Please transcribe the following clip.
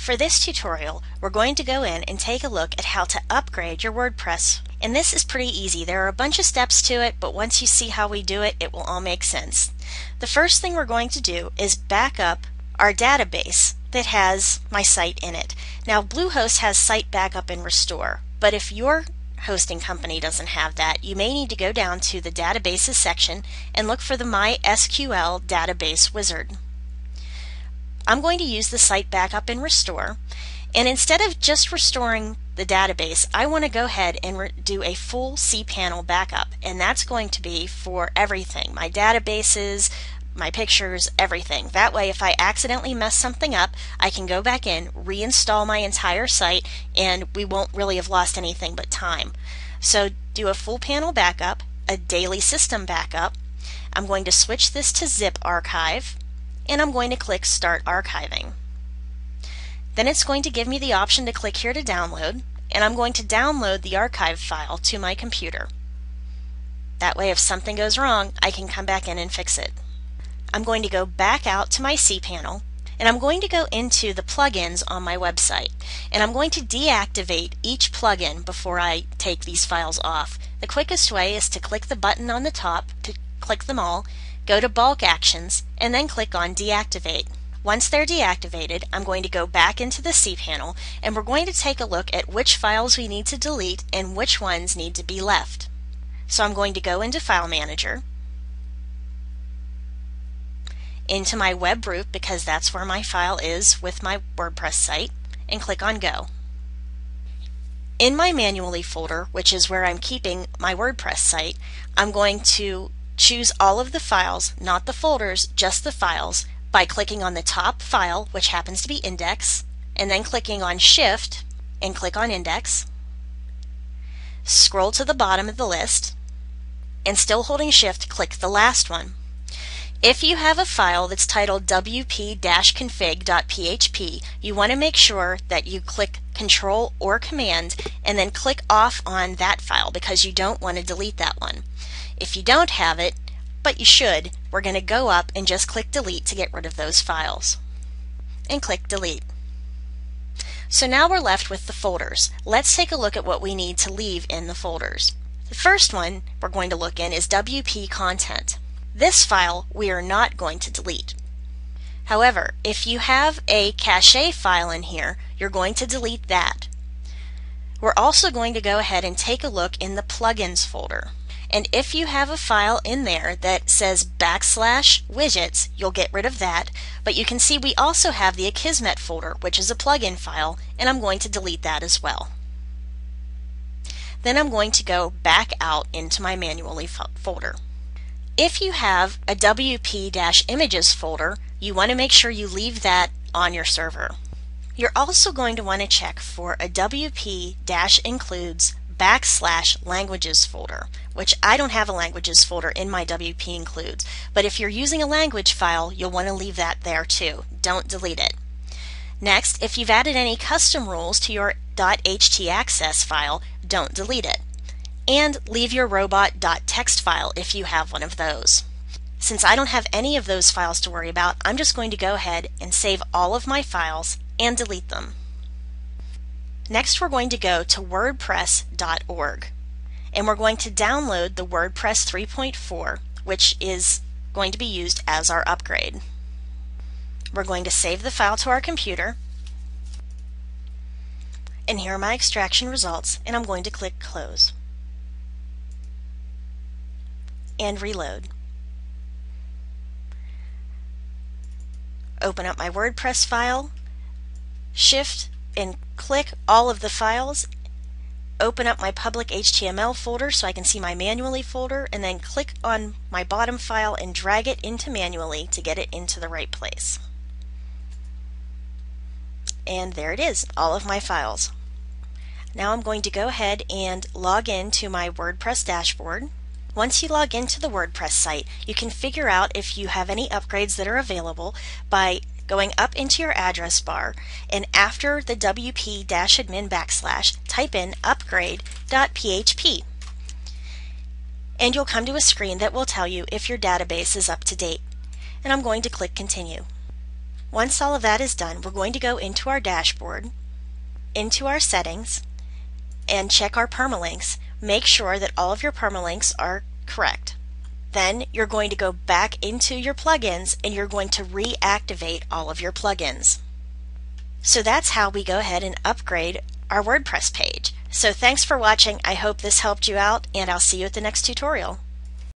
For this tutorial, we're going to go in and take a look at how to upgrade your WordPress. And this is pretty easy. There are a bunch of steps to it, but once you see how we do it, it will all make sense. The first thing we're going to do is back up our database that has my site in it. Now, Bluehost has Site Backup and Restore, but if your hosting company doesn't have that, you may need to go down to the Databases section and look for the MySQL Database Wizard. I'm going to use the Site Backup and Restore, and instead of just restoring the database, I want to go ahead and do a full cPanel backup, and that's going to be for everything, my databases, my pictures, everything. That way, if I accidentally mess something up, I can go back in, reinstall my entire site, and we won't really have lost anything but time. So do a full panel backup, a daily system backup. I'm going to switch this to zip archive, and I'm going to click Start Archiving. Then it's going to give me the option to click here to download, and I'm going to download the archive file to my computer. That way, if something goes wrong, I can come back in and fix it. I'm going to go back out to my cPanel, and I'm going to go into the plugins on my website, and I'm going to deactivate each plugin before I take these files off. The quickest way is to click the button on the top to click them all, go to Bulk Actions, and then click on Deactivate. Once they're deactivated, I'm going to go back into the cPanel, and we're going to take a look at which files we need to delete and which ones need to be left. So I'm going to go into File Manager, into my web root, because that's where my file is with my WordPress site, and click on Go. In my Manually folder, which is where I'm keeping my WordPress site, I'm going to choose all of the files, not the folders, just the files, by clicking on the top file, which happens to be Index, and then clicking on Shift and click on Index. Scroll to the bottom of the list, and still holding Shift, click the last one. If you have a file that's titled wp-config.php, you want to make sure that you click Control or Command and then click off on that file, because you don't want to delete that one. If you don't have it, but you should, we're going to go up and just click Delete to get rid of those files. And click Delete. So now we're left with the folders. Let's take a look at what we need to leave in the folders. The first one we're going to look in is WP Content. This file we are not going to delete. However, if you have a cache file in here, you're going to delete that. We're also going to go ahead and take a look in the Plugins folder. And if you have a file in there that says \widgets, you'll get rid of that. But you can see we also have the Akismet folder, which is a plugin file, and I'm going to delete that as well. Then I'm going to go back out into my Manually folder. If you have a WP-images folder, you want to make sure you leave that on your server. You're also going to want to check for a WP-includes \languages folder, which I don't have a languages folder in my WP includes, but if you're using a language file, you'll want to leave that there too. Don't delete it. Next, if you've added any custom rules to your .htaccess file, don't delete it. And leave your robot.txt file if you have one of those. Since I don't have any of those files to worry about, I'm just going to go ahead and save all of my files and delete them. Next, we're going to go to wordpress.org, and we're going to download the WordPress 3.4, which is going to be used as our upgrade. We're going to save the file to our computer, and here are my extraction results, and I'm going to click Close and reload. Open up my WordPress file, Shift and click all of the files, open up my public HTML folder so I can see my Manually folder, and then click on my bottom file and drag it into Manually to get it into the right place. And there it is, all of my files. Now I'm going to go ahead and log in to my WordPress dashboard. Once you log into the WordPress site, you can figure out if you have any upgrades that are available by going up into your address bar, and after the wp-admin / type in upgrade.php. And you'll come to a screen that will tell you if your database is up to date. And I'm going to click Continue. Once all of that is done, we're going to go into our dashboard, into our settings, and check our permalinks. Make sure that all of your permalinks are correct. Then you're going to go back into your plugins and you're going to reactivate all of your plugins. So that's how we go ahead and upgrade our WordPress page. So thanks for watching. I hope this helped you out, and I'll see you at the next tutorial.